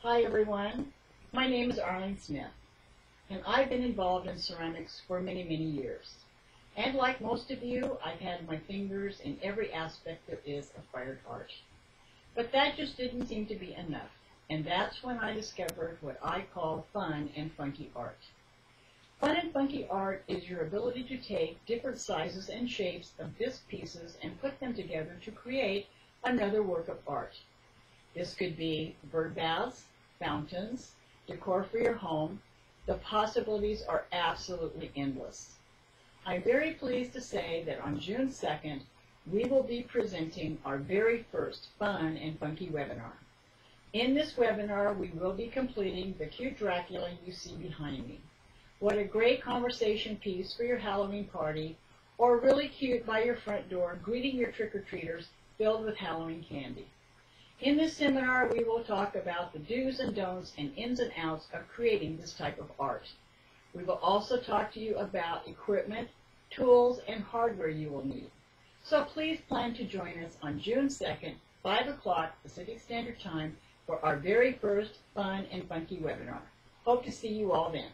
Hi everyone, my name is Arlene Smith, and I've been involved in ceramics for many, many years. And like most of you, I've had my fingers in every aspect there is of fine art. But that just didn't seem to be enough, and that's when I discovered what I call fun and funky art. Fun and funky art is your ability to take different sizes and shapes of disc pieces and put them together to create another work of art. This could be bird baths, fountains, decor for your home. The possibilities are absolutely endless. I'm very pleased to say that on June 2nd, we will be presenting our very first Fun and Funky webinar. In this webinar, we will be completing the cute Dracula you see behind me. What a great conversation piece for your Halloween party, or really cute by your front door greeting your trick-or-treaters filled with Halloween candy. In this seminar, we will talk about the do's and don'ts and ins and outs of creating this type of art. We will also talk to you about equipment, tools, and hardware you will need. So please plan to join us on June 2nd, 5 o'clock Pacific Standard Time for our very first Fun and Funky webinar. Hope to see you all then.